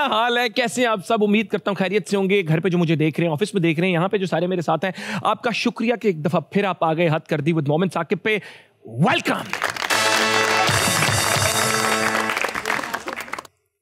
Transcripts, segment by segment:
हाल है, कैसे हैं आप सब? उम्मीद करता हूं खैरियत से होंगे। घर पे जो मुझे देख रहे हैं, ऑफिस में देख रहे हैं, यहाँ पे जो सारे मेरे साथ हैं, आपका शुक्रिया कि एक दफा फिर आप आ गए हद कर दी विद मोमिन साकिब पे। वेलकम।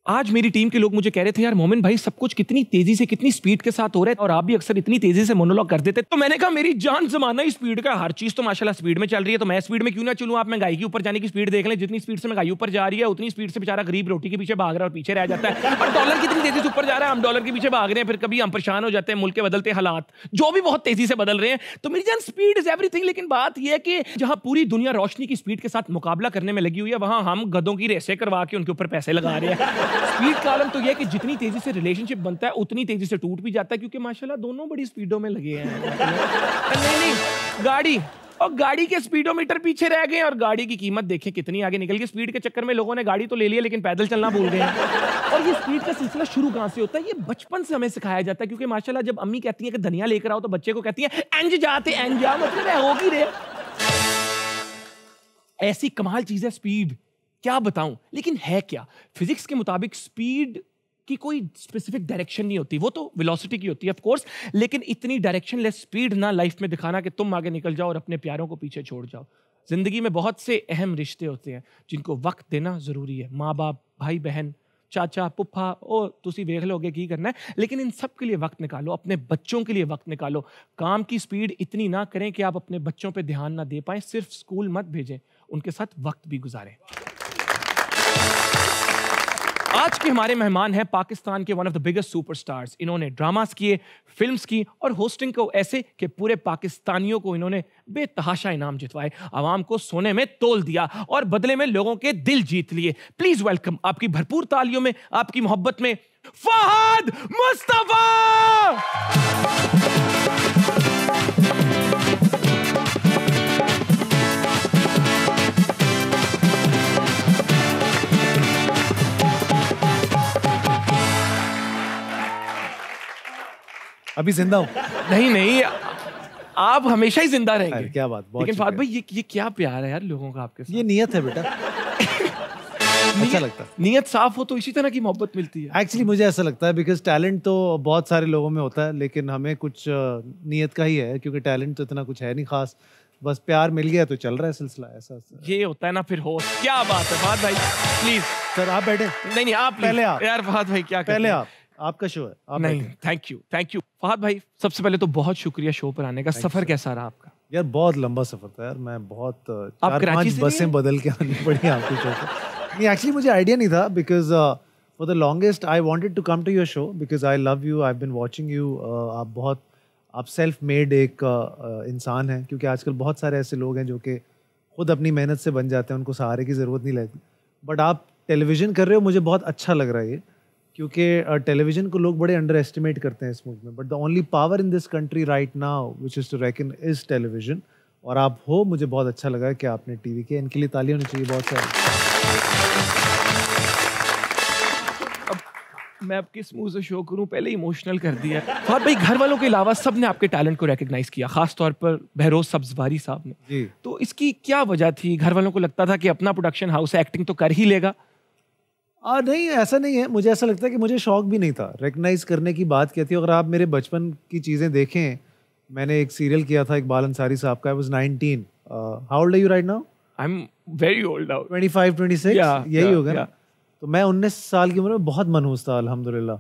आज मेरी टीम के लोग मुझे कह रहे थे, यार मोमिन भाई सब कुछ कितनी तेजी से, कितनी स्पीड के साथ हो रहा है और आप भी अक्सर इतनी तेजी से मोनोलॉग कर देते। तो मैंने कहा मेरी जान जमाना ही स्पीड का, हर चीज तो माशाल्लाह स्पीड में चल रही है, तो मैं स्पीड में क्यों ना चलूं। आप महंगाई के ऊपर जाने की स्पीड देख लें, जितनी स्पीड से महंगाई ऊपर जा रही है उतनी स्पीड से बेचारा गरीब रोटी के पीछे भाग रहा है और पीछे रह जाता है। और डॉलर कितनी तेजी से ऊपर जा रहा है, हम डॉलर के पीछे भाग रहे हैं, फिर कभी हम परेशान हो जाते हैं, मुल्क के बदलते हालात जो भी बहुत तेजी से बदल रहे हैं। तो मेरी जान स्पीड इज एवरीथिंग। लेकिन बात यह है कि जहां पूरी दुनिया रोशनी की स्पीड के साथ मुकाबला करने में लगी हुई है, वहां हम गधों की रेसें करवा के उनके ऊपर पैसे लगा रहे हैं। स्पीड का आलम तो यह है कि जितनी तेजी से रिलेशनशिप बनता है उतनी तेजी से टूट भी जाता है, क्योंकि माशाल्लाह दोनों बड़ी स्पीडों में लगे हैं। नहीं गाड़ी और गाड़ी के स्पीडोमीटर पीछे रह गए और गाड़ी की कीमत देखें कितनी आगे निकल गई। स्पीड के चक्कर में लोगों ने गाड़ी तो ले लिया लेकिन पैदल चलना भूल गए। और ये स्पीड का सिलसिला शुरू कहां से होता है? ये बचपन से हमें सिखाया जाता है, क्योंकि माशाल्लाह जब अम्मी कहती है कि धनिया लेकर आओ तो बच्चे को कहती है एंज जाते एंज जा, मतलब है हो की रे। ऐसी कमाल चीज है स्पीड, क्या बताऊं। लेकिन है क्या? फिजिक्स के मुताबिक स्पीड की कोई स्पेसिफिक डायरेक्शन नहीं होती, वो तो वेलोसिटी की होती है ऑफ कोर्स, लेकिन इतनी डायरेक्शनलेस स्पीड ना लाइफ में दिखाना कि तुम आगे निकल जाओ और अपने प्यारों को पीछे छोड़ जाओ। जिंदगी में बहुत से अहम रिश्ते होते हैं जिनको वक्त देना जरूरी है। माँ बाप, भाई बहन, चाचा, पुप्पा, ओ तुसी वेख लोगे की करना है, लेकिन इन सब के लिए वक्त निकालो। अपने बच्चों के लिए वक्त निकालो। काम की स्पीड इतनी ना करें कि आप अपने बच्चों पे ध्यान ना दे पाएं। सिर्फ स्कूल मत भेजें, उनके साथ वक्त भी गुजारें। आज के हमारे मेहमान हैं पाकिस्तान के one of the biggest superstars. इन्होंने ड्रामास किए, फिल्म्स की और होस्टिंग को ऐसे कि पूरे पाकिस्तानियों को इन्होंने बेतहाशा इनाम जितवाए, आवाम को सोने में तोल दिया और बदले में लोगों के दिल जीत लिए। प्लीज वेलकम, आपकी भरपूर तालियों में, आपकी मोहब्बत में, फहद मुस्तफा। अभी जिंदा हूँ? नहीं, आप हमेशा ही जिंदा रहेंगे। क्या बात। लेकिन फाद भाई ये क्या प्यार है यार लोगों का आपके साथ। ये नियत है बेटा। अच्छा लगता है। नियत साफ हो तो इसी तरह की मोहब्बत मिलती है। एक्चुअली मुझे ऐसा लगता है बिकॉज टैलेंट तो बहुत सारे लोगों में होता है, लेकिन हमें कुछ नियत का ही है, क्योंकि टैलेंट तो इतना कुछ है नहीं खास, बस प्यार मिल गया तो चल रहा है सिलसिला। ऐसा ये होता है ना फिर हो। क्या बात है फहद भाई, प्लीज सर आप बैठे। नहीं आप पहले आप यार फहद भाई क्या पहले आपका शो है आप नहीं। थैंक यू फहद भाई। सबसे पहले तो बहुत शुक्रिया शो पर आने का। सफर कैसा रहा आपका? यार बहुत लंबा सफर था यार, मैं बहुत 4-5 बसें बदल के आनी पड़ी आपके शो पे। नहीं एक्चुअली मुझे आइडिया नहीं था, because for the longest I wanted to come to your show because I love you, I have been watching you. आप सेल्फ मेड एक इंसान हैं, क्योंकि आजकल बहुत सारे ऐसे लोग हैं जो कि खुद अपनी मेहनत से बन जाते हैं, उनको सहारे की ज़रूरत नहीं लगती। बट आप टेलीविज़न कर रहे हो, मुझे बहुत अच्छा लग रहा है ये, क्योंकि टेलीविज़न को लोग बड़े अंडर एस्टिमेट करते हैं इस मुल्क में। But the only power in this country right now which is to reckon is television. और आप हो, मुझे बहुत अच्छा लगा कि आपने टीवी किया। इनके लिए तालियां होनी चाहिए बहुत सारी। मैं अब किस मुंह से शो करूं, पहले इमोशनल कर दिया। फहद भाई घर वालों के अलावा सब ने आपके टैलेंट को रिकॉग्नाइज किया, खास तौर पर बहरोज सब्जवारी साहब ने जी। तो इसकी क्या वजह थी? घर वालों को लगता था कि अपना प्रोडक्शन हाउस है, एक्टिंग तो कर ही लेगा। नहीं ऐसा नहीं है, मुझे ऐसा लगता है कि मुझे शौक भी नहीं था। रिकग्नाइज करने की बात क्या थी, अगर आप मेरे बचपन की चीज़ें देखें, मैंने एक सीरियल किया था इकबाल अंसारी साहब का। I was 19। How old are you right now? I am very old now. 25-26 यही होगा ना। तो मैं 19 साल की उम्र में बहुत मनहूस था अल्हम्दुलिल्लाह।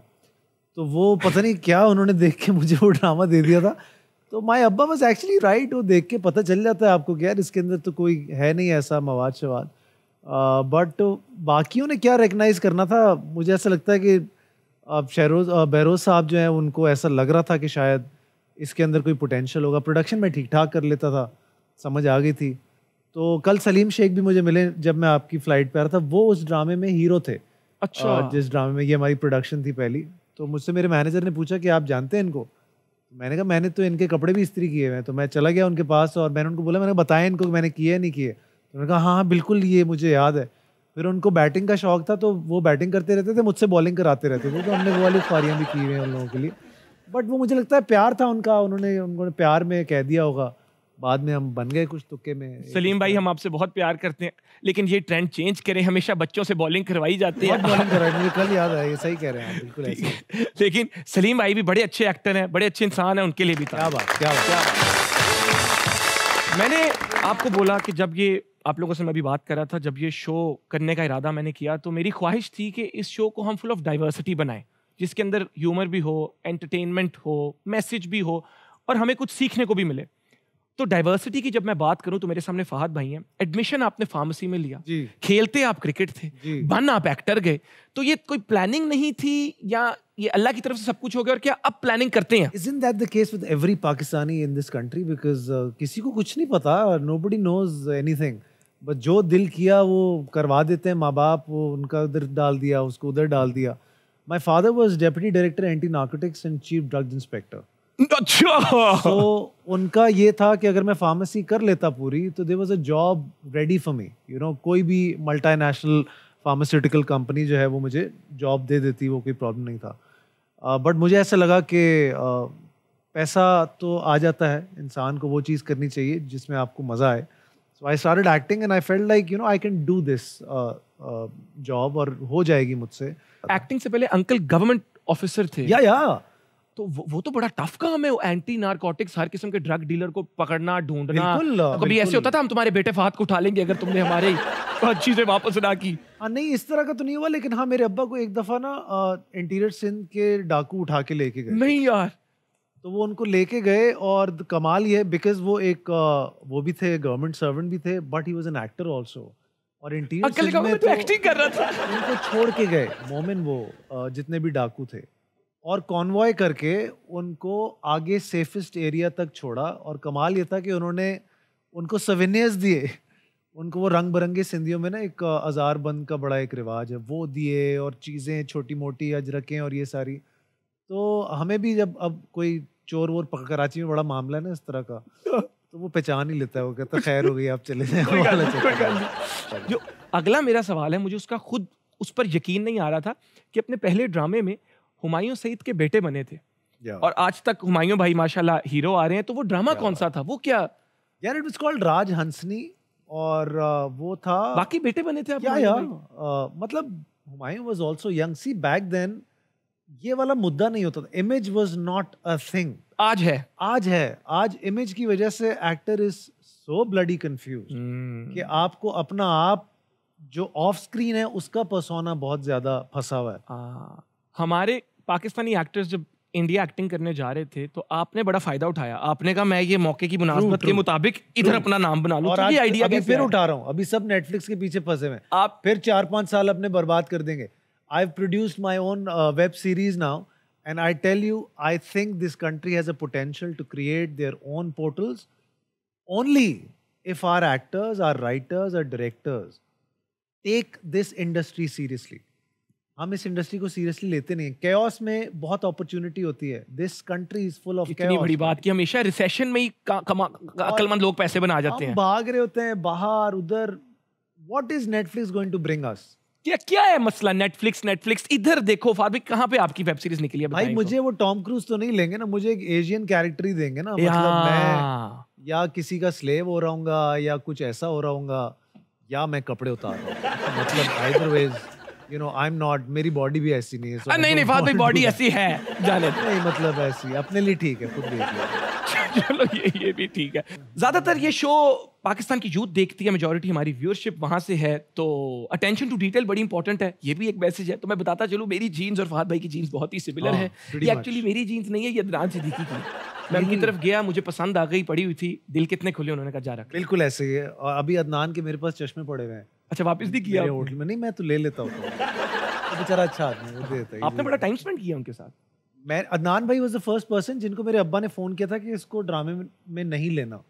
तो वो पता नहीं क्या उन्होंने देख के मुझे वो ड्रामा दे दिया था। तो माय अब्बा वाज एक्चुअली राइट। वो देख के पता चल जाता है आपको कि यार इसके अंदर तो कोई है नहीं ऐसा मवाद शवाद। बट बाकियों ने क्या रिकग्नाइज करना था, मुझे ऐसा लगता है कि अब बहरोज साहब जो हैं उनको ऐसा लग रहा था कि शायद इसके अंदर कोई पोटेंशियल होगा। प्रोडक्शन में ठीक ठाक कर लेता था, समझ आ गई थी। तो कल सलीम शेख भी मुझे मिले जब मैं आपकी फ्लाइट पे आ रहा था। वो उस ड्रामे में हीरो थे। अच्छा। जिस ड्रामे में, ये हमारी प्रोडक्शन थी पहली। तो मुझसे मेरे मैनेजर ने पूछा कि आप जानते हैं इनको? मैंने कहा मैंने तो इनके कपड़े भी इस्त्री किए हुए हैं। तो मैं चला गया उनके पास और मैंने उनको बोला, मैंने बताया इनको कि मैंने किए नहीं किए। तो उन्होंने कहा हाँ बिल्कुल ये मुझे याद है। फिर उनको बैटिंग का शौक था तो वो बैटिंग करते रहते थे, मुझसे बॉलिंग कराते रहते थे। तो हमने वो वाली फारियाँ भी की हुई हैं उन लोगों के लिए। बट वो मुझे लगता है प्यार था उनका, उन्होंने प्यार में कह दिया होगा। बाद में हम बन गए कुछ तुक्के में। सलीम भाई हम आपसे बहुत प्यार करते हैं, लेकिन ये ट्रेंड चेंज करें, हमेशा बच्चों से बॉलिंग करवाई जाती है। बॉलिंग कराई, मुझे कल याद आया, सही कह रहे हैं आप, बिल्कुल ऐसे। लेकिन सलीम भाई भी बड़े अच्छे एक्टर हैं, बड़े अच्छे इंसान हैं, उनके लिए भी था। क्या बात, क्या बात। मैंने आपको बोला कि जब ये आप लोगों से मैं अभी बात कर रहा था, जब ये शो करने का इरादा मैंने किया तो मेरी ख्वाहिश थी कि इस शो को हम फुल ऑफ डाइवर्सिटी बनाएं, जिसके अंदर ह्यूमर भी हो, एंटरटेनमेंट हो, मैसेज भी हो और हमें कुछ सीखने को भी मिले। तो डाइवर्सिटी की जब मैं बात करूं तो मेरे सामने फहद भाई हैं। एडमिशन आपने फार्मेसी में लिया, खेलते आप क्रिकेट थे, बन आप एक्टर गए, तो ये कोई प्लानिंग नहीं थी या ये अल्लाह की तरफ से सब कुछ हो गया और क्या अब प्लानिंग करते हैं? Isn't that the case with every Pakistani in this country? Because किसी को कुछ नहीं पता, nobody knows anything. बट जो दिल किया वो करवा देते हैं माँ बाप, वो उनका उधर डाल दिया, उसको उधर डाल दिया। My father was deputy director anti narcotics and chief drugs inspector. अच्छा। तो उनका ये था कि अगर मैं फार्मेसी कर लेता पूरी तो there was a job ready for me, you know, कोई भी मल्टीनेशनल फार्मास्यूटिकल कंपनी जो है वो मुझे जॉब दे देती, वो कोई प्रॉब्लम नहीं था। बट मुझे ऐसा लगा कि पैसा तो आ जाता है, इंसान को वो चीज़ करनी चाहिए जिसमें आपको मज़ा आए। So I started acting and I felt like, you know, I can do this job और हो जाएगी मुझसे। एक्टिंग से पहले अंकल गवर्नमेंट ऑफिसर थे। या तो वो तो बड़ा टफ काम है, एंटी नार्कोटिक्स, हर किस्म के ड्रग डीलर को पकड़ना, ढूंढना। तो कभी ऐसे होता था हम तुम्हारे बेटे फहद को उठा लेंगे अगर तुमने हमारे चीजें वापस ना की? नहीं, इस तरह का तो नहीं हुआ, लेकिन हाँ मेरे अब्बा को एक दफा ना इंटीरियर सिंध के डाकू उठा के लेके गए। नहीं यार। तो वो उनको लेके गए और कमाल ये, बिकॉज वो एक वो भी थे, गवर्नमेंट सर्वेंट भी थे, but he was an actor also. और इंटीरियर सिंध में तो एक्टिंग कर रहा था। उनको छोड़ के गए मोमिन, वो जितने भी डाकू थे, और कॉन्वॉय करके उनको आगे सेफेस्ट एरिया तक छोड़ा। और कमाल ये था कि उन्होंने उनको सवेनियर्स दिए, उनको वो रंग बिरंगे सिंधियों में ना एक अजार बंद का बड़ा एक रिवाज है, वो दिए और चीज़ें छोटी मोटी अजरकें और ये सारी। तो हमें भी जब अब कोई चोर वोर कराची में बड़ा मामला है ना इस तरह का, तो वो पहचान ही लेता है, वो कहता खैर हो गई आप चले जाए। जो अगला मेरा सवाल है, मुझे उसका खुद उस पर यकीन नहीं आ रहा था कि अपने पहले ड्रामे में हुमायूं सईद के बेटे बने थे और आज तक हुमायूं भाई माशाल्लाह हीरो आ रहे हैं, तो वो ड्रामा कौन सा था, वो क्या? यार it was called Raj Hansni, और वो था, बाकी बेटे बने थे आप? मतलब Humayun was also young. See back then ये वाला मुद्दा नहीं होता था, image was not a thing. आज है, आज इमेज की वजह से actor is so bloody confused कि आपको अपना आप जो ऑफ स्क्रीन है उसका पर्सोना बहुत ज्यादा फंसा हुआ है। हमारे पाकिस्तानी एक्टर्स जब इंडिया एक्टिंग करने जा रहे थे तो आपने बड़ा फायदा उठाया, आपने कहा मैं ये मौके की मुनासबत के मुताबिक इधर अपना नाम बना लूं। तो ये आइडिया अभी फिर उठा रहा हूं, अभी सब नेटफ्लिक्स के पीछे फंसे हुए, आप फिर 4-5 साल अपने बर्बाद कर देंगे। I've produced my own web series now, and I tell you, I think this country has a potential to create their own portals only if our actors, our writers, our directors take this industry seriously. हम इस industry को seriously लेते नहीं। chaos में बहुत opportunity होती है। This country is full of chaos. इतनी बड़ी बात कि हमेशा रिसेशन में ही अक्लमंद लोग पैसे बना जाते हैं। हम भाग रहे होते हैं बाहर उधर। What is Netflix going to bring us? क्या है मसला? नेटफ्लिक्स इधर देखो फारूक, कहाँ पे आपकी वेब सीरीज निकली है? भाई मुझे वो टॉम क्रूज तो नहीं लेंगे ना, मुझे एक एशियन कैरेक्टर ही देंगे ना। मतलब मैं या किसी का स्लेव हो रहा हूँगा या कुछ ऐसा हो रहा हूँगा या मैं कपड़े उतार रहा हूँ। मतलब either ways, you know, I am not, मेरी बॉडी भी ऐसी नहीं है। नहीं फारूक, बॉडी ऐसी है जाने नहीं, मतलब ऐसी अपने लिए ठीक है, खुद देख लिया। चलो ये भी ठीक है। ज्यादातर ये शो पाकिस्तान की यूथ देखती है, मेजॉरिटी हमारी व्यूअरशिप वहां से है, तो अटेंशन टू डिटेल बड़ी इंपॉर्टेंट है, ये भी एक मैसेज है। तो मैं बताता चलूं, मेरी जीन्स और फहद भाई की जीन्स बहुत ही सिमिलर है। ये एक्चुअली मेरी जीन्स नहीं है, ये अदनान सिद्दीकी की। मैं उनकी तरफ गया, मुझे पसंद आ गई, पड़ी हुई थी, दिल कितने खुले, उन्होंने कहा जा रख। बिल्कुल ऐसे ही है। और अभी अदनान के मेरे पास चश्मे पड़े हुए हैं। अच्छा, वापस नहीं किया होटल में? नहीं, मैं तो ले लेता हूँ, बेचारा अच्छा आदमी, वो देता है। आपने बड़ा टाइम स्पेंड किया उनके साथ। मैं, अदनान भाई वाज द फर्स्ट पर्सन जिनको मेरे अब्बा ने फोन किया था कि इसको ड्रामे में नहीं लेना।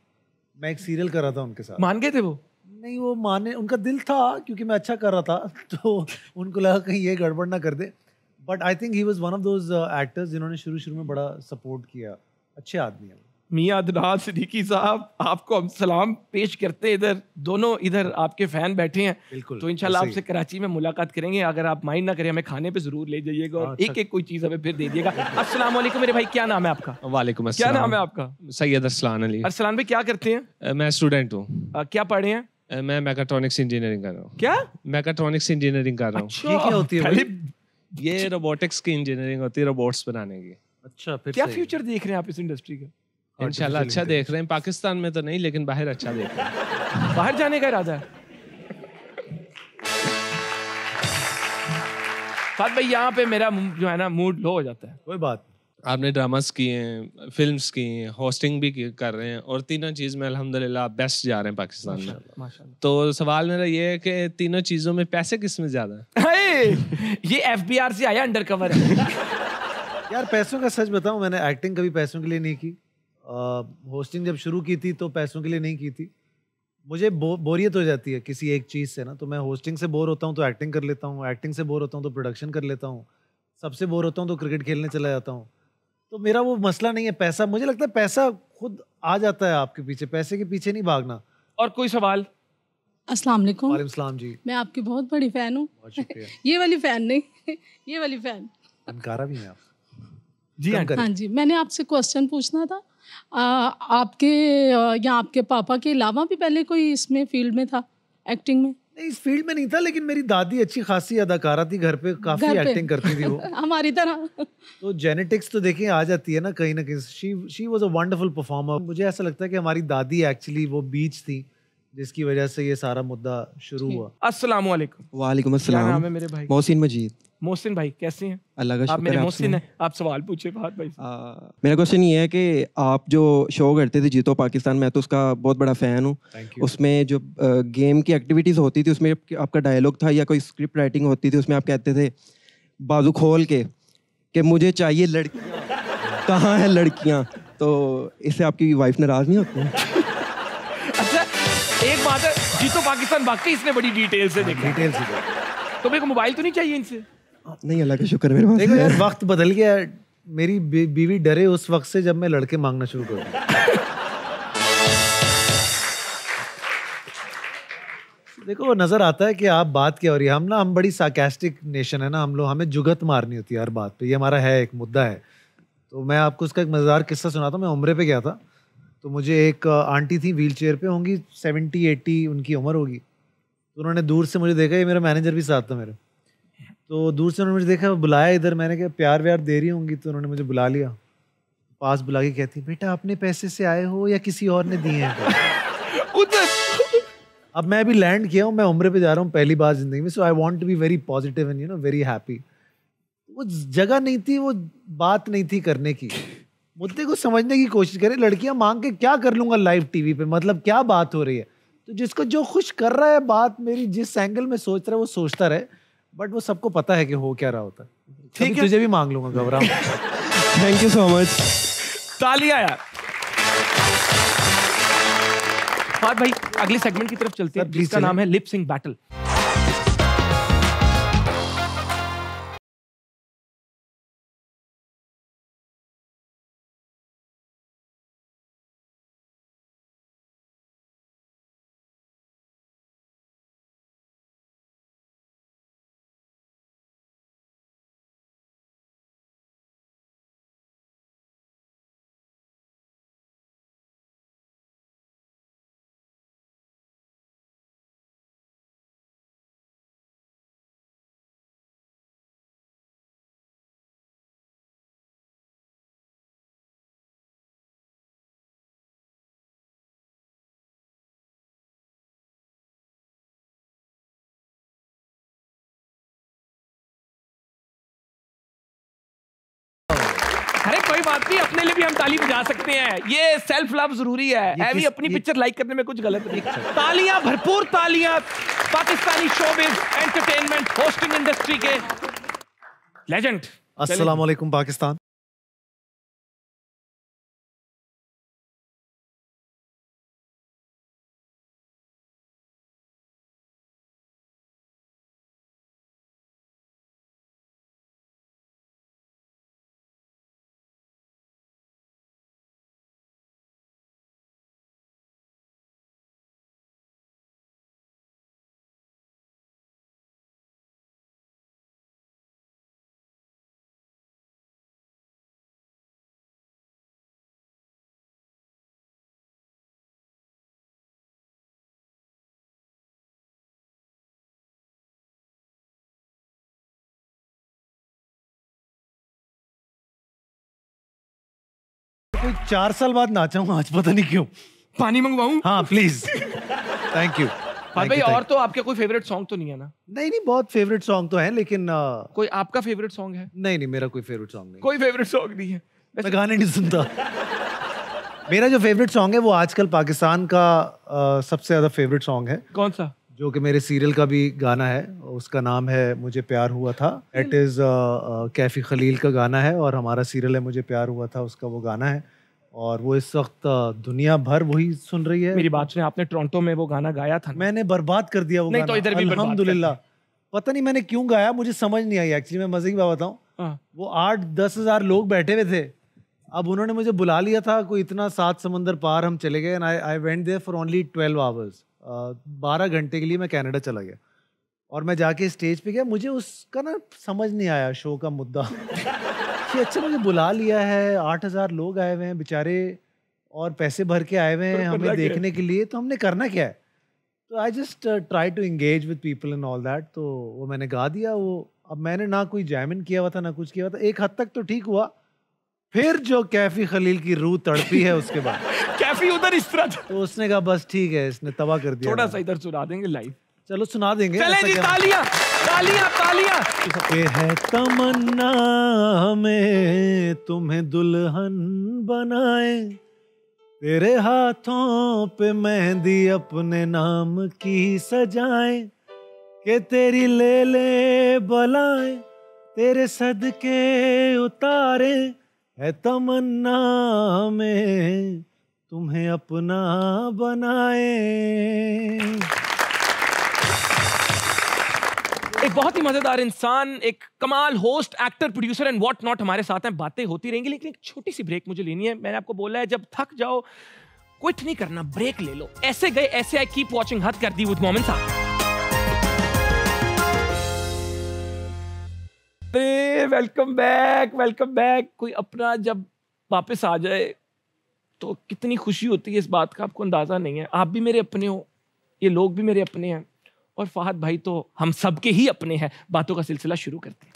मैं एक सीरियल कर रहा था उनके साथ। मान गए थे वो? नहीं, वो माने, उनका दिल था क्योंकि मैं अच्छा कर रहा था, तो उनको लगा कहीं ये गड़बड़ ना कर दे। But I think he was one of those actors जिन्होंने शुरू में बड़ा सपोर्ट किया। अच्छे आदमी है। मियां अदनान सिद्दीकी साहब, आपको हम सलाम पेश करते हैं। इधर दोनों इधर आपके फैन बैठे हैं, बिल्कुल, तो इंशाल्लाह आपसे कराची में मुलाकात करेंगे। अगर आप माइंड ना करें, हमें खाने पे जरूर ले जाइएगा और एक एक कोई चीज हमें फिर दे दिएगा। अस्सलाम वालेकुम मेरे भाई, क्या नाम है आपका? वालेकुम क्या अस्सलाम। नाम है आपका? सैयद अरसलान अली। अरसलान भाई क्या करते हैं? मैं स्टूडेंट हूँ। क्या पढ़े हैं? मैं मैकाट्रॉनिक्स इंजीनियरिंग कर रहा हूँ। क्या? मैकाट्रॉनिक्स इंजीनियरिंग कर रहा हूँ। अच्छा, ये क्या होती है भाई? ये रोबोटिक्स की इंजीनियरिंग होती है, रोबोट्स बनाने की। अच्छा, फिर क्या फ्यूचर देख रहे हैं आप इस इंडस्ट्री का? इंशाल्लाह अच्छा देख रहे हैं। पाकिस्तान में तो नहीं, लेकिन बाहर अच्छा देख रहे हैं। बाहर जाने का इरादा है? फात भाई यहाँ पे मेरा जो है ना मूड लो हो जाता है। कोई बात। आपने ड्रामास किए हैं, फिल्म्स की हैं, होस्टिंग भी कर रहे हैं, और तीनों चीज में अल्हम्दुलिल्लाह बेस्ट जा रहे हैं पाकिस्तान में। माशाल्लाह। तो सवाल मेरा ये है कि तीनों चीजों में पैसे किस में ज्यादा है? ये एफबीआर से आया, अंडर कवर है। यार पैसों का सच बताऊं, मैंने एक्टिंग कभी पैसों के लिए नहीं की। होस्टिंग जब शुरू की थी तो पैसों के लिए नहीं की थी। मुझे बोरियत हो जाती है किसी एक चीज़ से ना, तो मैं होस्टिंग से बोर होता हूँ तो एक्टिंग कर लेता हूँ, एक्टिंग से बोर होता हूँ तो प्रोडक्शन कर लेता हूँ, सबसे बोर होता हूँ तो क्रिकेट खेलने चला जाता हूँ। तो मेरा वो मसला नहीं है पैसा। मुझे लगता है पैसा खुद आ जाता है आपके पीछे, पैसे के पीछे नहीं भागना। और कोई सवाल? अस्सलाम वालेकुम। वालेकुम सलाम जी। मैं आपकी बहुत बड़ी फैन हूँ। बहुत शुक्रिया। ये वाली फैन नहीं, ये वाली फैन। फनकारा भी हैं आप? जी हाँ जी, मैंने आपसे क्वेश्चन पूछना था। आपके या आपके पापा के अलावा भी पहले कोई इसमें फील्ड में था, एक्टिंग में? नहीं, इस फील्ड में नहीं था, लेकिन मेरी दादी अच्छी खासी अदाकारा थी, घर पे काफी एक्टिंग करती थी वो। हमारी तरह। तो जेनेटिक्स तो देखिए आ जाती है ना कहीं ना कहीं। She was a wonderful performer. मुझे ऐसा लगता है कि हमारी दादी एक्चुअली वो बीज थी जिसकी वजह से ये सारा मुद्दा शुरू हुआ। अस्सलाम वालेकुम। वालेकुम क्या अस्सलाम। नाम है मेरे भाई? मोहसिन मजीद। मोहसिन भाई कैसे हैं? अल्लाह का आप शुक्र मेरे है। मोहसिन हैं। आप सवाल पूछे बात भाई। मेरा क्वेश्चन ये है कि आप जो शो करते थे जीतो पाकिस्तान, मैं तो उसका बहुत बड़ा फ़ैन हूँ। उसमें जो गेम की एक्टिविटीज़ होती थी उसमें आपका डायलॉग था या कोई स्क्रिप्ट राइटिंग होती थी, उसमें आप कहते थे बाजू खोल के कि मुझे चाहिए लड़कियाँ, कहाँ हैं लड़कियाँ? तो इससे आपकी वाइफ नाराज़ नहीं होती? अच्छा एक बात है, जीतो पाकिस्तान वाकई इसने बड़ी डिटेल से देखा। डिटेल से तो मेरे को मोबाइल तो नहीं चाहिए इनसे? नहीं, अल्लाह का शुक्र मेरे पास देखो है। यार, वक्त बदल गया। मेरी बीवी डरे उस वक्त से जब मैं लड़के मांगना शुरू कर दूं। देखो नजर आता है कि आप बात क्या हो रही है। हम बड़ी सार्कास्टिक नेशन है ना, हम लोग, हमें जुगत मारनी होती है हर बात पे। ये हमारा है, एक मुद्दा है। तो मैं आपको उसका एक मजेदार किस्सा सुनाता हूँ। मैं उम्रे पे गया था, तो मुझे एक आंटी थी, व्हील चेयर पे होंगी, 70-80 उनकी उम्र होगी। तो उन्होंने दूर से मुझे देखा, ये मेरा मैनेजर भी साथ था मेरे। तो दूर से उन्होंने मुझे देखा, बुलाया इधर। मैंने कहा प्यार व्यार दे रही होंगी, तो उन्होंने मुझे बुला लिया, पास बुला के कहती, बेटा अपने पैसे से आए हो या किसी और ने दिए हैं? अब मैं अभी लैंड किया हूँ, मैं उम्रे पे जा रहा हूँ पहली बार जिंदगी में। So I want to be very positive and very happy. वो जगह नहीं थी, वो बात नहीं थी करने की। मुद्दे को समझने की कोशिश करें। लड़कियां मांग के क्या कर लूंगा लाइव टीवी पे, मतलब क्या बात हो रही है? तो जिसको जो खुश कर रहा है, बात मेरी जिस एंगल में सोच रहा है वो सोचता रहे, बट वो सबको पता है कि हो क्या रहा होता है। ठीक है, तुझे भी मांग लूंगा, घबरा मत। Thank you so much. तालियां यार। भाई अगले सेगमेंट की तरफ चलते हैं, जिसका नाम है लिप सिंक बैटल। अरे कोई बात नहीं, अपने लिए भी हम ताली बजा सकते हैं। ये सेल्फ लव जरूरी है। ऐवी अपनी पिक्चर लाइक करने में कुछ गलत नहीं। तालियां, भरपूर तालियां Pakistani showbiz entertainment hosting industry के लेजेंड। अस्सलाम वालेकुम पाकिस्तान। कोई 4 साल बाद नाचा हूँ आज, पता नहीं क्यों। पानी मंगवाऊं? हाँ प्लीज। थैंक यू भाई। और तो आपका कोई फेवरेट सॉन्ग तो नहीं है ना? नहीं बहुत फेवरेट सॉन्ग तो है, लेकिन कोई आपका फेवरेट सॉन्ग है? नहीं मेरा कोई फेवरेट सॉन्ग नहीं। कोई फेवरेट सॉन्ग नहीं है? मैं गाने नहीं सुनता। मेरा जो फेवरेट सॉन्ग है वो आजकल पाकिस्तान का सबसे ज्यादा फेवरेट सॉन्ग है। कौन सा? जो कि मेरे सीरियल का भी गाना है, उसका नाम है मुझे प्यार हुआ था। इट इज कैफी खलील का गाना है और हमारा सीरियल है मुझे प्यार हुआ था, उसका वो गाना है और वो इस वक्त दुनिया भर वही सुन रही है। मेरी बात सुने, आपने टोरंटो में वो गाना गाया था? मैंने बर्बाद कर दिया वो नहीं गाना। तो इधर भी अल्हम्दुलिल्लाह। पता नहीं मैंने क्यों गाया, मुझे समझ नहीं आई एक्चुअली। मैं मजे की बात बताऊं, वो 8-10 हज़ार लोग बैठे हुए थे। अब उन्होंने मुझे बुला लिया था, कोई इतना 7 समंदर पार हम चले गए। I went there for only 12 hours. 12 घंटे के लिए मैं कनाडा चला गया और मैं जाके स्टेज पे गया। मुझे उसका ना समझ नहीं आया शो का मुद्दा कि अच्छा मुझे बुला लिया है, 8,000 लोग आए हुए हैं बेचारे और पैसे भर के आए हुए हैं हमें देखने के लिए, तो हमने करना क्या है? तो I just try to engage with people and all that. तो वो मैंने गा दिया वो। अब मैंने ना कोई जैमिन किया हुआ था ना कुछ किया हुआ था। एक हद तक तो ठीक हुआ, फिर जो कैफी खलील की रूह तड़पी है उसके बाद कैफी उधर इस तरह तो उसने कहा बस ठीक है, इसने तबाह कर दिया। थोड़ा सा इधर सुना देंगे लाइव। चलो सुना देंगे। चले जी, तालियां तालियां तालियां। के है तमन्ना में तुम्हें दुल्हन बनाए, तेरे हाथों पे मेहंदी अपने नाम की सजाए, के तेरी ले ले बलाए तेरे सदके उतारे, है तमन्ना में तुम्हें अपना बनाए। एक बहुत ही मजेदार इंसान, एक कमाल host, actor, producer and what not हमारे साथ हैं। बातें होती रहेंगी, लेकिन एक छोटी सी ब्रेक मुझे लेनी है। मैंने आपको बोला है जब थक जाओ क्विट नहीं करना, ब्रेक ले लो। ऐसे गए ऐसे आए। कीप वॉचिंग हद कर दी विद मोमिन साहब। Welcome back, welcome back. कोई अपना जब वापस आ जाए तो कितनी खुशी होती है, इस बात का आपको अंदाजा नहीं है। आप भी मेरे अपने हो, ये लोग भी मेरे अपने हैं और फहद भाई तो हम सबके ही अपने हैं। बातों का सिलसिला शुरू करते हैं।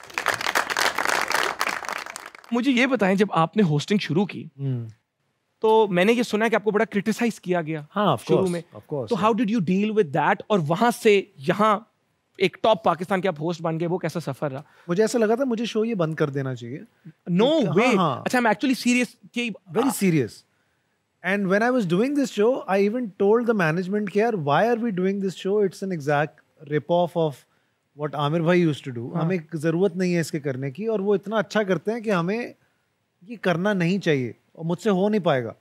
मुझे ये बताएं, जब आपने होस्टिंग शुरू की तो मैंने ये सुना है कि आपको बड़ा क्रिटिसाइज किया गया। हाँ, शुरू में। तो how did you deal with that? और वहां से यहाँ एक टॉप पाकिस्तान के आप होस्ट बन गए, वो कैसा सफर रहा? मुझे ऐसा लगा था मुझे शो ये बंद कर देना चाहिए। नो वे। अच्छा, I am actually serious, very serious. And when I was doing this show, I even told the management, "Yaar, why are we doing this show? It's an exact rip-off of what Amir bhai used to do. हमें ज़रूरत नहीं है इसके करने की और वो इतना अच्छा करते हैं कि हमें ये करना नहीं चाहिए और मुझसे हो नहीं पाएगा।"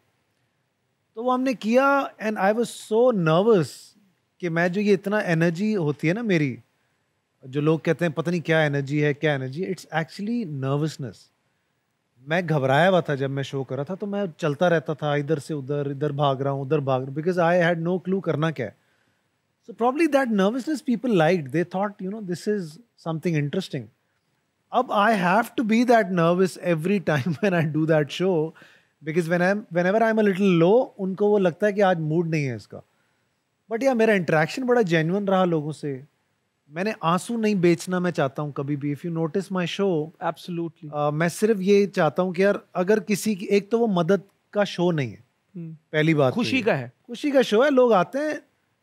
तो वो हमने किया and I was so nervous कि मैं जो ये इतना एनर्जी होती है ना मेरी, जो लोग कहते हैं पता नहीं क्या एनर्जी है, क्या एनर्जी, इट्स एक्चुअली नर्वसनेस। मैं घबराया हुआ था जब मैं शो कर रहा था, तो मैं चलता रहता था इधर से उधर, इधर भाग रहा हूँ उधर भाग रहा हूँ, because I had no clue करना क्या है। So probably that nervousness people liked, they thought you know this is something interesting. अब I have to be that nervous every time when I do that show, because whenever I am a little low, उनको वो लगता है कि आज mood नहीं है इसका। बट या मेरा इंटरेक्शन बड़ा जेन्युइन रहा लोगों से। मैंने आंसू नहीं बेचना मैं चाहता हूँ कभी भी। If you notice my show, absolutely, मैं सिर्फ ये चाहता हूँ कि यार अगर किसी की, एक तो वो मदद का शो नहीं है, पहली बात खुशी का है, खुशी का शो है। लोग आते हैं,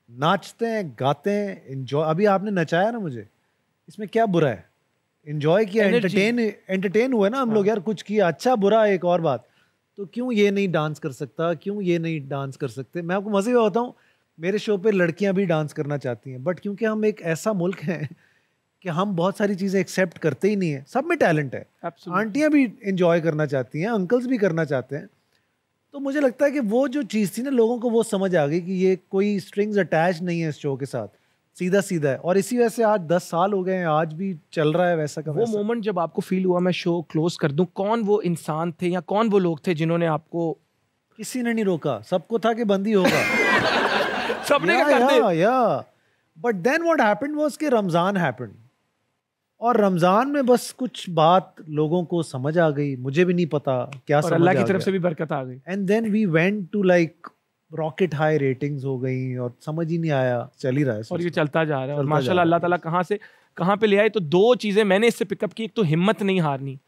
नाचते हैं, गाते हैं, एंजॉय। अभी आपने नचाया ना मुझे, इसमें क्या बुरा है? एंजॉय किया, एंटरटेन हुए ना हम लोग। यार कुछ किया, अच्छा बुरा एक और बात। तो क्यों ये नहीं डांस कर सकता, क्यों ये नहीं डांस कर सकते? मैं आपको मजे में बताऊँ, मेरे शो पे लड़कियां भी डांस करना चाहती हैं, बट क्योंकि हम एक ऐसा मुल्क है कि हम बहुत सारी चीज़ें एक्सेप्ट करते ही नहीं है। सब में टैलेंट है। आंटियां भी एंजॉय करना चाहती हैं, अंकल्स भी करना चाहते हैं। तो मुझे लगता है कि वो जो चीज़ थी ना, लोगों को वो समझ आ गई कि ये कोई स्ट्रिंग्स अटैच नहीं है इस शो के साथ, सीधा सीधा है। और इसी वजह से आज 10 साल हो गए हैं, आज भी चल रहा है वैसा का वैसा। वो मोमेंट जब आपको फील हुआ मैं शो क्लोज कर दूं, कौन वो इंसान थे या कौन वो लोग थे जिन्होंने आपको? किसी ने नहीं रोका, सबको था कि बंद ही होगा। सबने कर दे। But then what happened was कि रमजान हैपेंड, और रमजान में बस कुछ बात लोगों को समझ आ गई, मुझे भी नहीं पता क्या समझ आ गया, अल्लाह की तरफ से भी बरकत आ गई। And then we went to like rocket high ratings हो गई और समझ ही नहीं आया, चल ही रहा है और ये चलता जा रहा है। और माशाल्लाह अल्लाह ताला कहाँ से कहाँ पे ले आए। तो 2 चीजें मैंने इससे पिकअप की, एक तो हिम्मत नहीं हारनी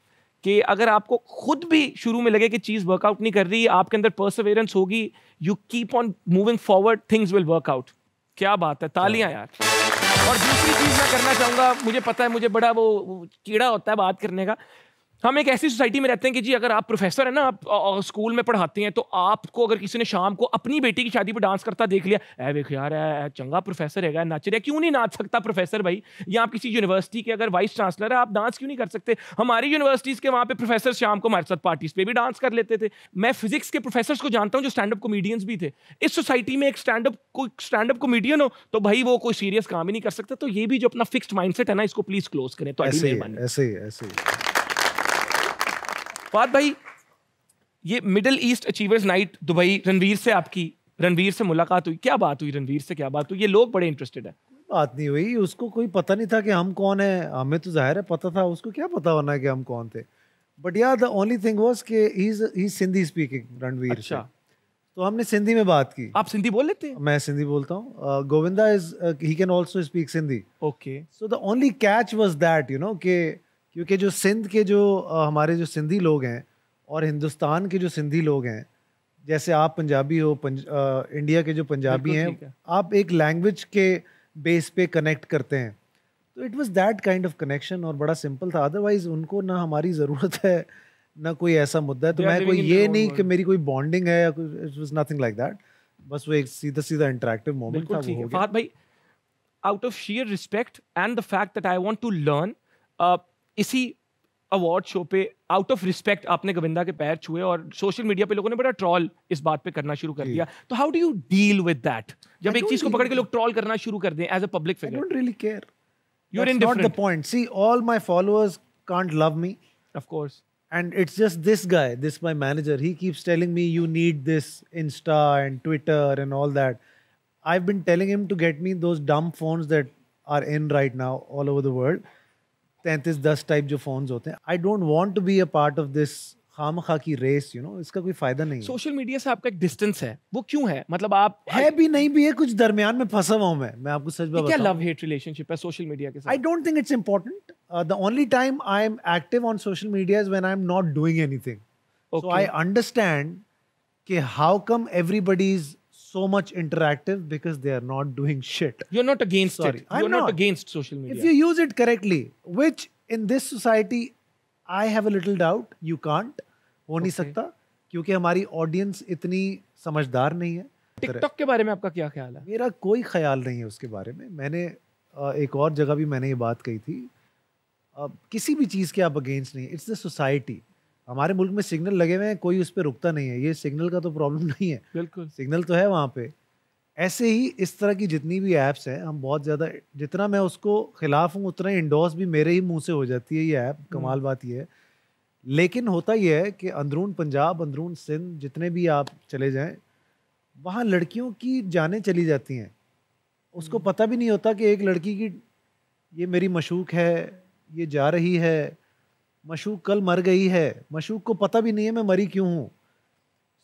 कि अगर आपको खुद भी शुरू में लगे कि चीज वर्कआउट नहीं कर रही, आपके अंदर परसिवरेंस होगी, you keep on moving forward, things will work out. क्या बात है, तालियां यार। और दूसरी चीज मैं करना चाहूंगा, मुझे पता है मुझे बड़ा वो कीड़ा होता है बात करने का। हम एक ऐसी सोसाइटी में रहते हैं कि जी अगर आप प्रोफेसर है ना, आप स्कूल में पढ़ाते हैं, तो आपको अगर किसी ने शाम को अपनी बेटी की शादी पर डांस करता देख लिया, ऐ वेख यार चंगा प्रोफेसर है, नाच रहा है, क्यों नहीं नाच सकता प्रोफेसर भाई? या आप किसी यूनिवर्सिटी के अगर वाइस चांसलर है, आप डांस क्यों नहीं कर सकते? हमारी यूनिवर्सिटीज के वहाँ पे प्रोफेसर शाम को हमारे साथ पार्टीज पे भी डांस कर लेते थे। मैं फिजिक्स के प्रोफेसर्स को जानता हूँ जो स्टैंड अप कॉमेडियंस भी थे। इस सोसाइटी में एक स्टैंड अप कॉमेडियन हो तो भाई वो कोई सीरियस काम ही नहीं कर सकता। तो ये भी जो अपना फिक्स्ड माइंडसेट है ना, इसको प्लीज क्लोज करें। तो ऐसे ही फहद भाई, ये middle east achievers night Dubai, Ranveer से मुलाकात हुई, क्या बात हुई? रणवीर से क्या बात हुई? ये लोग बड़े इंटरेस्टेड है। बात नहीं हुई, उसको कोई पता नहीं था कि हम कौन है। हमें तो जाहिर है पता था, उसको क्या पता होना है कि हम कौन थे। बट या द ओनली थिंग वाज कि he is Sindhi speaking, Ranveer. अच्छा। तो हमने सिंधी में बात की। आप सिंधी बोल लेते हैं? मैं सिंधी बोलता हूँ। Govinda is he can also speak Sindhi. Okay. So the only catch was that, you know, कि क्योंकि जो सिंध के जो हमारे जो सिंधी लोग हैं और हिंदुस्तान के जो सिंधी लोग हैं, जैसे आप पंजाबी हो, इंडिया के जो पंजाबी हैं, आप एक लैंग्वेज के बेस पे कनेक्ट करते हैं। तो it was that kind of connection, और बड़ा सिंपल था। अदरवाइज उनको ना हमारी ज़रूरत है ना कोई ऐसा मुद्दा है। तो मैं कोई ये नहीं कि मेरी कोई बॉन्डिंग है या कुछ, it was nothing like that. बस वो एक सीधा इंटरेक्टिव मोमेंट था, वो हो गया। फहद भाई, out of sheer respect and the fact that I want to learn, इसी अवार्ड शो पे आउट ऑफ रिस्पेक्ट आपने गोविंदा के पैर छुए और सोशल मीडिया पे लोगों ने बड़ा ट्रोल इस बात पे करना शुरू कर दिया। तो how do you deal with that जब एक चीज को पकड़ के लोग ट्रोल करना शुरू कर दें as a public figure? I don't really care. You're That's indifferent. not the point. See, all my followers can't love me. Of course. And it's just this guy, this my manager. He keeps telling me you need this Insta and Twitter and all that. I've been telling him to get me those dumb phones that are in right now all over the world. 3310 type जो phones होते हैं। I don't want to be a part of this खामखा की race, you know, इसका कोई फायदा नहीं है। सोशल मीडिया से आपका एक डिस्टेंस है, वो क्यों है? मतलब आप है भी नहीं भी है, कुछ दरमियान में फंसा हुआ हूं मैं आपको सच बताऊं। क्या लव हेट रिलेशनशिप है सोशल मीडिया के साथ? I don't think it's important. The only time I am active on social media is when I am not doing anything. So I understand कि how come everybody is so much interactive because they are not doing shit. You're not against Sorry, it. You're not against social media. If you use it correctly, which in this society I have a little doubt you can't, हो नहीं सकता, क्योंकि हमारी audience इतनी समझदार नहीं है। TikTok के बारे में आपका क्या ख्याल है? मेरा कोई ख्याल नहीं है उसके बारे में। मैंने एक और जगह भी मैंने ये बात कही थी, किसी भी चीज़ के आप अगेंस्ट नहीं, इट्स द सोसाइटी। हमारे मुल्क में सिग्नल लगे हुए हैं, कोई उस पर रुकता नहीं है। ये सिग्नल का तो प्रॉब्लम नहीं है, बिल्कुल सिग्नल तो है वहाँ पे। ऐसे ही इस तरह की जितनी भी ऐप्स हैं, हम बहुत ज़्यादा, जितना मैं उसको खिलाफ हूँ उतना ही इंडोर्स भी मेरे ही मुंह से हो जाती है ये ऐप। कमाल बात ये है। लेकिन होता यह है कि अंदरून पंजाब, अंदरून सिंध, जितने भी आप चले जाएं, वहाँ लड़कियों की जानें चली जाती हैं। उसको पता भी नहीं होता कि एक लड़की की ये मेरी मशूक है, ये जा रही है, मशूक कल मर गई है, मशूक को पता भी नहीं है मैं मरी क्यों हूँ।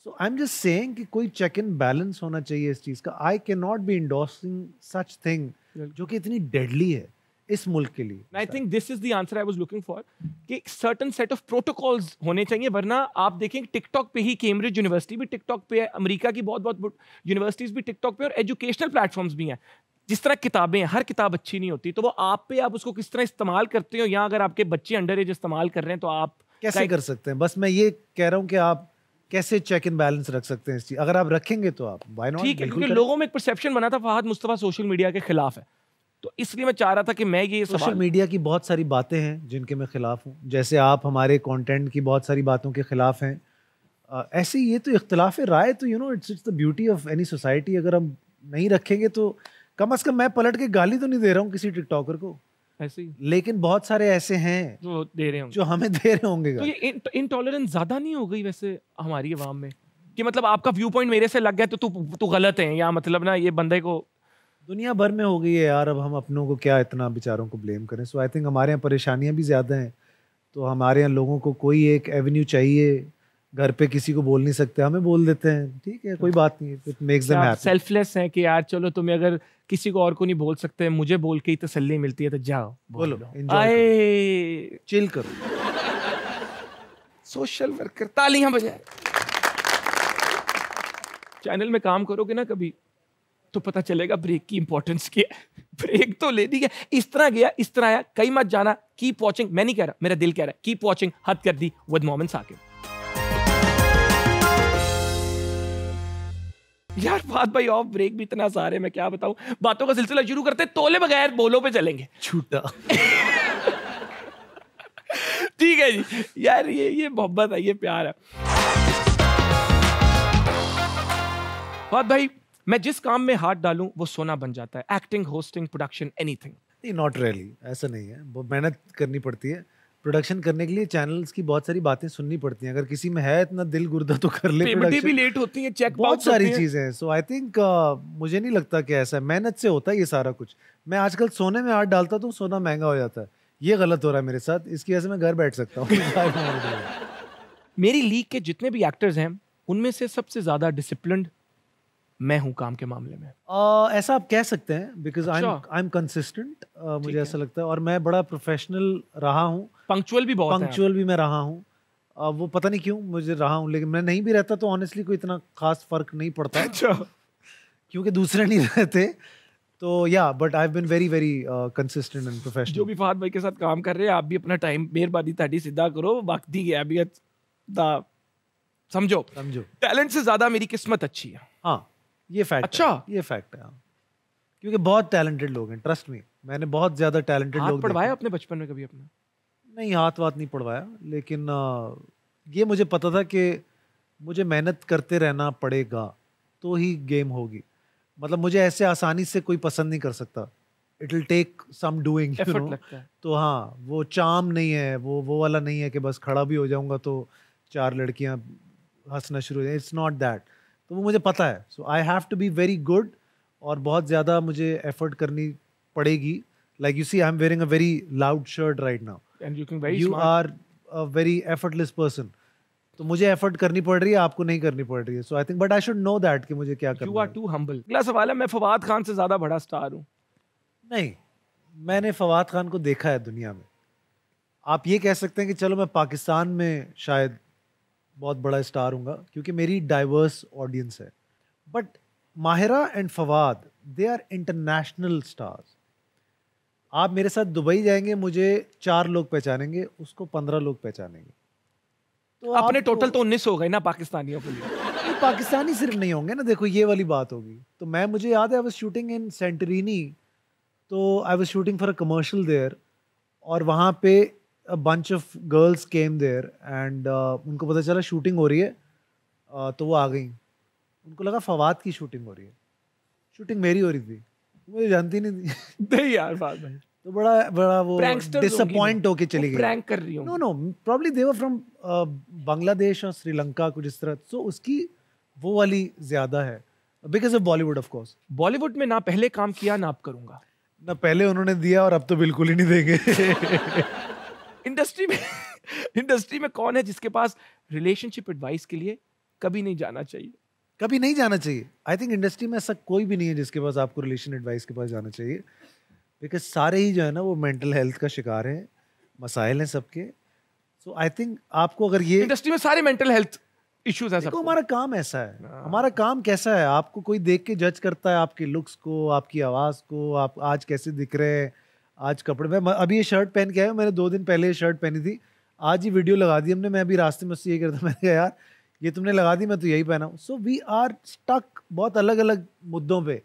सो आई एम जस्ट सेइंग कि कोई चेक एंड बैलेंस होना चाहिए इस चीज़ का। I can not be endorsing such thing जो कि इतनी डेडली है इस मुल्क के लिए। I think this is the answer I was looking for, कि सर्टेन सेट ऑफ प्रोटोकॉल्स होने चाहिए, वरना आप देखें टिकटॉक पे ही, कैम्ब्रिज यूनिवर्सिटी भी टिकटॉक पे है, अमेरिका की बहुत यूनिवर्सिटीज भी टिकटॉक पे, और एजुकेशनल प्लेटफॉर्म्स भी हैं। जिस तरह किताबें हैं, हर किताब अच्छी नहीं होती, तो वो आप पे, आप उसको किस तरह इस्तेमाल करते हो, या अगर आपके बच्चे अंडर एज इस्तेमाल कर रहे हैं तो आप कैसे कर सकते हैं। बस मैं ये कह रहा हूँ कि आप कैसे चेक एंड बैलेंस रख सकते हैं इस चीज। अगर आप रखेंगे तो आप व्हाई नॉट। ठीक है, क्योंकि लोगों में एक परसेप्शन बना था फहद मुस्तफा सोशल मीडिया के खिलाफ है, तो इसलिए मैं चाह रहा था कि मैं ये सोशल मीडिया की बहुत सारी बातें हैं जिनके मैं खिलाफ हूँ, जैसे आप हमारे कंटेंट की बहुत सारी बातों के खिलाफ हैं। ऐसे ये तो इख्तिलाफ राय, तो you know it's the beauty of any society. अगर हम नहीं रखेंगे तो कम से कम मैं पलट के गाली तो नहीं दे रहा हूँ किसी टिकटॉकर को, ऐसे ही, लेकिन बहुत सारे ऐसे हैं जो दे रहे होंगे, जो हमें दे रहे होंगे। तो ये इंटॉलरेंस ज्यादा नहीं हो गई वैसे हमारी आवाम में, कि मतलब आपका व्यू पॉइंट मेरे से लग गया तो तू गलत है, या मतलब ना ये बंदे को दुनिया भर में हो गई है यार। अब हम अपनों को क्या इतना बेचारों को ब्लेम करें। सो आई थिंक हमारे यहाँ परेशानियाँ भी ज़्यादा हैं, तो हमारे यहाँ लोगों को कोई एक एवेन्यू चाहिए। घर पे किसी को बोल नहीं सकते, हमें बोल देते हैं, ठीक है कोई बात नहीं, it makes them happy. Selfless है कि यार चलो तुम्हें अगर किसी को और को नहीं बोल सकते, मुझे बोल के ही तसल्ली मिलती है, तो जाओ बोलो, आए चिल करो। सोशल वर्कर, तालियां बजाए। चैनल में काम करोगे ना कभी तो पता चलेगा ब्रेक की इंपॉर्टेंस क्या है। ब्रेक तो ले दी है, इस तरह गया, इस तरह आया, कहीं मत जाना, कीप वॉचिंग। मैं नहीं कह रहा, मेरा दिल कह रहा है कीप वॉचिंग। हद कर दी विद मोमेंट साकिब। यार फाद भाई ऑफ ब्रेक भी इतना सारे, मैं क्या बताऊं। बातों का सिलसिला शुरू करते तोले बगैर बोलो पे चलेंगे। छूटा। ठीक है जी यार, ये मोहब्बत है, ये प्यार है। फाद भाई मैं जिस काम में हाथ डालूं वो सोना बन जाता है। Acting, hosting, production, anything. नहीं, नॉट रियली, ऐसा नहीं है। बहुत मेहनत करनी पड़ती है प्रोडक्शन करने के लिए। चैनल्स की बहुत सारी बातें सुननी पड़ती हैं। अगर किसी में है इतना दिल गुर्दा तो कर ले। पेमेंटें भी लेट होती हैं, चेक बहुत सारी चीजें हैं। सो आई थिंक मुझे नहीं लगता कि ऐसा है, मेहनत से होता है ये सारा कुछ। मैं आजकल सोने में हाथ डालता तो सोना महंगा हो जाता है। ये गलत हो रहा है मेरे साथ, इसकी वजह से मैं घर बैठ सकता हूँ। मेरी लीग के जितने भी एक्टर्स हैं उनमें से सबसे ज्यादा डिसिप्लिन्ड मैं हूं काम के मामले में। ऐसा आप कह सकते हैं, बिकॉज आई एम कंसिस्टेंट। मुझे ऐसा लगता है, और मैं बड़ा प्रोफेशनल रहा हूँ। पंक्चुअल भी बहुत, पंक्चुअल भी मैं रहा हूँ। वो पता नहीं क्यों मुझे रहा हूँ, लेकिन मैं नहीं भी रहता तो ऑनेस्टली कोई इतना खास फर्क नहीं पड़ता है। अच्छा। क्योंकि दूसरे नहीं रहते। तो या but I have been very very consistent and professional. जो भी फहद भाई के साथ काम कर रहे हैं, आप भी अपना टाइम मेहरबानी ताड़ी सीधा करो। वक्त दी गया अभी समझो टैलेंट से ज्यादा मेरी किस्मत अच्छी है। हाँ ये फैक्ट। अच्छा है, ये फैक्ट है। हाँ, क्योंकि बहुत टैलेंटेड लोग हैं, ट्रस्ट मी। मैंने बहुत ज्यादा टैलेंटेड लोग पढ़वाया अपने बचपन में कभी अपना? नहीं, हाथ नहीं पढ़वाया, लेकिन ये मुझे पता था कि मुझे मेहनत करते रहना पड़ेगा तो ही गेम होगी। मतलब मुझे ऐसे आसानी से कोई पसंद नहीं कर सकता। It will take some doing, you know. तो हाँ, वो चार्म नहीं है, वो वाला नहीं है कि बस खड़ा भी हो जाऊंगा तो 4 लड़कियां हंसना शुरू हो जाए। It's not that. तो वो मुझे पता है। So I have to be very good, और बहुत ज़्यादा मुझे एफर्ट करनी पड़ेगी। Like you see, I am wearing a very loud shirt right now and you are a very effortless person. तो मुझे एफर्ट करनी पड़ रही है, आपको नहीं करनी पड़ रही है। So I think but I should know that कि मुझे क्या करना है। You are too humble. अगला सवाल है, मैं फवाद खान से ज्यादा बड़ा स्टार हूँ? नहीं, मैंने फवाद खान को देखा है दुनिया में। आप ये कह सकते हैं कि चलो मैं पाकिस्तान में शायद बहुत बड़ा स्टार हूँगा क्योंकि मेरी डाइवर्स ऑडियंस है। But Mahira and Fawad, they are international stars. आप मेरे साथ दुबई जाएंगे, मुझे 4 लोग पहचानेंगे, उसको 15 लोग पहचानेंगे। तो अपने टोटल तो 19 हो गए ना पाकिस्तानियों के लिए। पाकिस्तानी सिर्फ नहीं होंगे ना, देखो ये वाली बात होगी। तो मुझे याद है, आई वाज शूटिंग इन सेंटरिनी, तो I was shooting for a commercial there, और वहाँ पे a bunch of girls came there and उनको पता चला शूटिंग हो रही है, तो वो आ गई। उनको लगा फवाद की शूटिंग हो रही है, शूटिंग मेरी हो रही थी, मुझे जानती नहीं थी। नहीं यार बात भाई, तो बड़ा वो डिसअपॉइंट होके चली गई। प्रैंक कर रही हूँ। Know probably they were from Bangladesh और श्रीलंका कुछ इस तरह। सो उसकी वो वाली ज्यादा है because of Bollywood. Of course Bollywood में ना पहले काम किया ना अब करूंगा। ना पहले उन्होंने दिया और अब तो बिल्कुल ही नहीं देंगे। इंडस्ट्री में कौन है जिसके पास रिलेशनशिप एडवाइस के लिए कभी नहीं जाना चाहिए? कभी नहीं जाना चाहिए। आई थिंक इंडस्ट्री में ऐसा कोई भी नहीं है जिसके पास आपको रिलेशन एडवाइस के पास जाना चाहिए, बिकॉज सारे ही जो है ना वो मेंटल हेल्थ का शिकार हैं, मसाइल हैं सबके। सो आई थिंक आपको अगर ये इंडस्ट्री में सारे मेंटल हेल्थ इश्यूज हैं सबको। हमारा काम ऐसा है। हमारा काम कैसा है, आपको कोई देख के जज करता है आपके लुक्स को, आपकी आवाज को, आप आज कैसे दिख रहे हैं, आज कपड़े में। अभी ये शर्ट पहन के आया हूँ, मैंने 2 दिन पहले ये शर्ट पहनी थी, आज ही वीडियो लगा दी हमने। मैं अभी रास्ते में उससे ये करता, मैंने कहा यार ये तुमने लगा दी, मैं तो यही पहना हूँ। सो वी आर स्टक बहुत अलग अलग मुद्दों पे।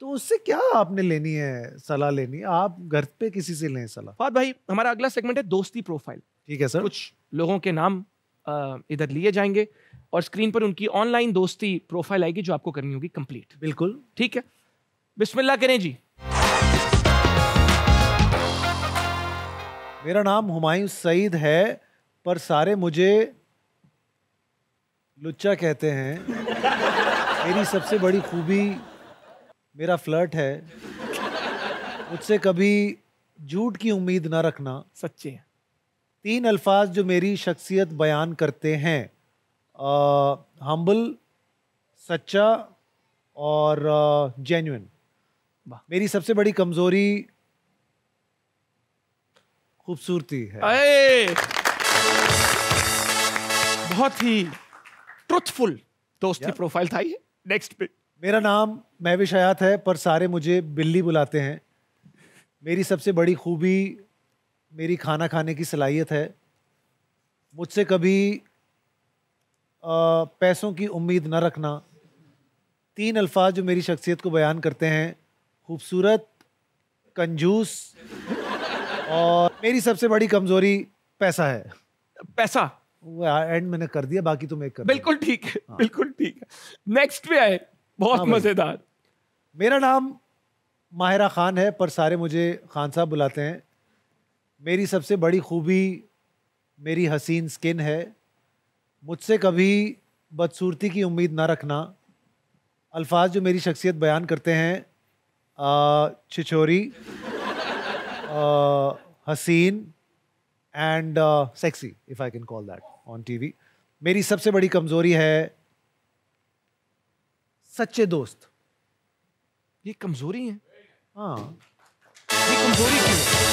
तो उससे क्या आपने लेनी है सलाह लेनी है, आप घर पे किसी से लें सलाह। फाद भाई हमारा अगला सेगमेंट है दोस्ती प्रोफाइल। ठीक है सर। कुछ लोगों के नाम इधर लिए जाएंगे और स्क्रीन पर उनकी ऑनलाइन दोस्ती प्रोफाइल आएगी जो आपको करनी होगी कंप्लीट। बिल्कुल ठीक है, बिस्मिल्लाह करें जी। मेरा नाम हुमायूं सईद है, पर सारे मुझे लुच्चा कहते हैं। मेरी सबसे बड़ी खूबी मेरा फ्लर्ट है। मुझसे कभी झूठ की उम्मीद ना रखना। सच्चे हैं। 3 अल्फाज जो मेरी शख्सियत बयान करते हैं, हम्बल, सच्चा और जेन्युइन। मेरी सबसे बड़ी कमजोरी खूबसूरती है। बहुत ही ट्रुथफुल दोस्त की प्रोफाइल था ये। नेक्स्ट पे। मेरा नाम महविश हयात है पर सारे मुझे बिल्ली बुलाते हैं। मेरी सबसे बड़ी खूबी मेरी खाना खाने की सलाहियत है। मुझसे कभी पैसों की उम्मीद न रखना। 3 अल्फाज जो मेरी शख्सियत को बयान करते हैं, खूबसूरत, कंजूस और मेरी सबसे बड़ी कमजोरी पैसा है। पैसा वो एंड मैंने कर दिया, बाकी तुम एक कर बिल्कुल ठीक है। बिल्कुल ठीक है। नेक्स्ट पे आए, बहुत मजेदार। मेरा नाम माहिरा खान है पर सारे मुझे खान साहब बुलाते हैं। मेरी सबसे बड़ी खूबी मेरी हसीन स्किन है। मुझसे कभी बदसूरती की उम्मीद ना रखना। अल्फाज जो मेरी शख्सियत बयान करते हैं, छिछोरी, हसीन and sexy, if I can call that on TV. मेरी सबसे बड़ी कमजोरी है सच्चे दोस्त। ये कमजोरी है? हाँ, ये कमजोरी क्यों है?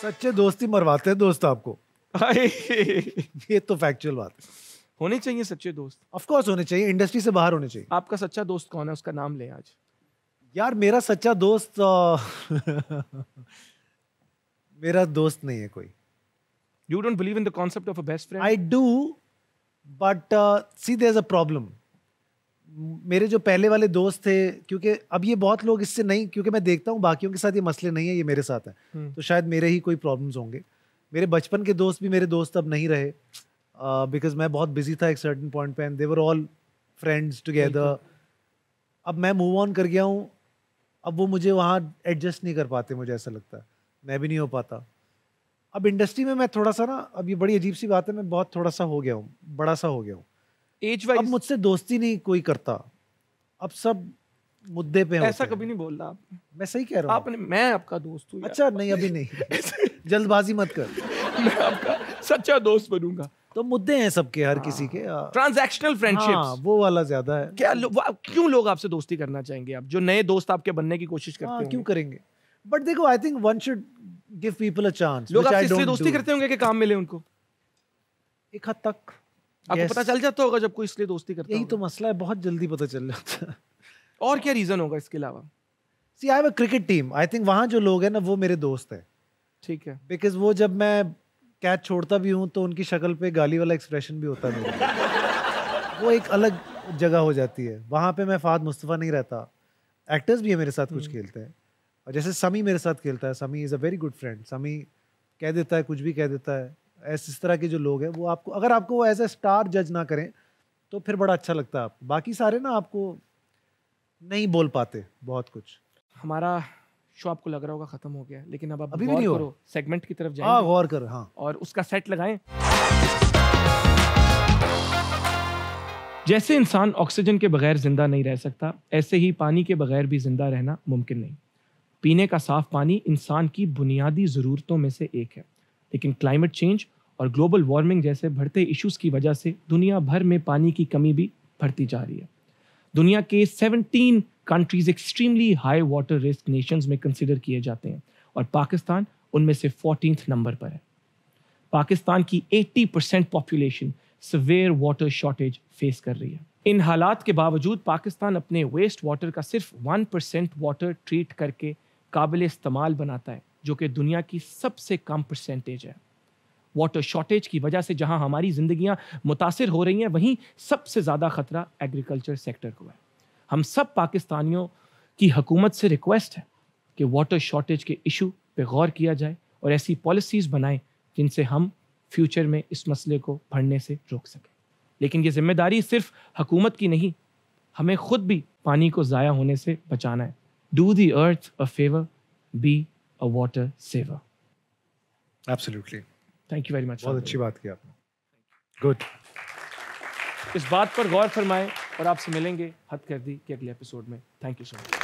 सच्चे दोस्ती मरवाते हैं दोस्त आपको। ये तो फैक्चुअल बात है। होने चाहिए सच्चे दोस्त। ऑफ कोर्स होने चाहिए, इंडस्ट्री से बाहर होने चाहिए। आपका सच्चा दोस्त कौन है, उसका नाम लें आज। यार मेरा सच्चा दोस्त मेरा दोस्त नहीं है कोई। You don't believe in the concept of a best friend? I do, but see there's a problem. मेरे जो पहले वाले दोस्त थे, क्योंकि अब ये बहुत लोग इससे नहीं, क्योंकि मैं देखता हूँ बाकियों के साथ ये मसले नहीं है, ये मेरे साथ है, तो शायद मेरे ही कोई प्रॉब्लम्स होंगे। मेरे बचपन के दोस्त भी मेरे दोस्त अब नहीं रहे, बिकॉज मैं बहुत बिजी था एक सर्टेन पॉइंट पे, and they were all friends together. अब मैं मूव ऑन कर गया हूँ, अब वो मुझे वहाँ एडजस्ट नहीं कर पाते, मुझे ऐसा लगता है, मैं भी नहीं हो पाता। अब इंडस्ट्री में मैं थोड़ा सा ना, अब ये बड़ी अजीब सी बात है, मैं बहुत थोड़ा सा हो गया हूँ, बड़ा सा हो गया हूँ। एज वाइज अब मुझसे दोस्ती नहीं कोई करता, अब सब मुद्दे पे ऐसा कभी नहीं बोल रहा आप। मैं सही कह रहा हूँ? आपने, मैं आपका दोस्त हूँ। अच्छा नहीं, अभी नहीं। जल्दबाजी मत कर। मैं आपका सच्चा दोस्त बनूंगा। तो मुद्दे हैं सबके, हर किसी के। ट्रांजैक्शनल फ्रेंडशिप्स, हाँ, वो वाला ज्यादा है। क्या क्यों लोग आपसे दोस्ती करना चाहेंगे? आप जो नए दोस्त आपके बनने की कोशिश करते हैं, क्यों करेंगे? बट देखो, I think one should give people a chance. लोग आपसे इसलिए दोस्ती करते होंगे कि काम मिले उनको, एक हद तक। आपको पता चल जाता होगा जब कोई इसलिए दोस्ती करता है। यही तो मसला है, बहुत जल्दी पता चल जाता है। और क्या रीजन होगा इसके अलावा? See I have a cricket team, I think वहां जो लोग हैं ना, वो मेरे दोस्त हैं। ठीक है। बिकॉज वो जब मैं कैच छोड़ता भी हूँ तो उनकी शक्ल पे गाली वाला एक्सप्रेशन भी होता है मेरा। वो एक अलग जगह हो जाती है वहाँ पे। मैं फाद मुस्तफ़ा नहीं रहता, एक्टर्स भी है मेरे साथ कुछ खेलते हैं, और जैसे समी मेरे साथ खेलता है। समी is a very good friend. समी कह देता है, कुछ भी कह देता है। ऐसे इस तरह के जो लोग हैं, वो आपको, अगर आपको वो एज ए स्टार जज ना करें तो फिर बड़ा अच्छा लगता है आपको। बाकी सारे ना आपको नहीं बोल पाते बहुत कुछ। हमारा शो आपको लग रहा होगा खत्म हो गया, लेकिन अब अभी भी नहीं करो, सेगमेंट की तरफ जाएंगे। हाँ, गौर कर। हाँ, और उसका सेट लगाएं। जैसे इंसान ऑक्सीजन के बगैर जिंदा नहीं रह सकता, ऐसे ही पानी के बगैर भी जिंदा रहना मुमकिन नहीं। पीने का साफ पानी इंसान की बुनियादी ज़रूरतों में से एक है, लेकिन क्लाइमेट चेंज और ग्लोबल वार्मिंग जैसे बढ़ते इश्यूज की वजह से दुनिया भर में पानी की कमी भी बढ़ती जा रही है। दुनिया के 17 countries extremely high water risk Nations में कंसिडर किए जाते हैं, और पाकिस्तान उनमें से 14th नंबर पर है। पाकिस्तान की 80% population severe water shortage face कर रही है। इन हालात के बावजूद पाकिस्तान अपने वेस्ट वाटर का सिर्फ 1% वाटर ट्रीट करके काबिल इस्तेमाल बनाता है, जो कि दुनिया की सबसे कम परसेंटेज है। वाटर शॉर्टेज की वजह से जहां हमारी जिंदगियां मुतासिर हो रही हैं, वहीं सबसे ज़्यादा खतरा एग्रीकल्चर सेक्टर को है। हम सब पाकिस्तानियों की हुकूमत से रिक्वेस्ट है कि वाटर शॉर्टेज के इशू पे गौर किया जाए और ऐसी पॉलिसीज़ बनाएं जिनसे हम फ्यूचर में इस मसले को बढ़ने से रोक सकें। लेकिन ये जिम्मेदारी सिर्फ हुकूमत की नहीं, हमें खुद भी पानी को ज़ाया होने से बचाना है। Do the earth a favour, be a water saver. Absolutely. Thank you very much. बहुत अच्छी बात की आपने। गुड। इस बात पर गौर फरमाएं, और आपसे मिलेंगे हद कर दी के अगले एपिसोड में। Thank you so much.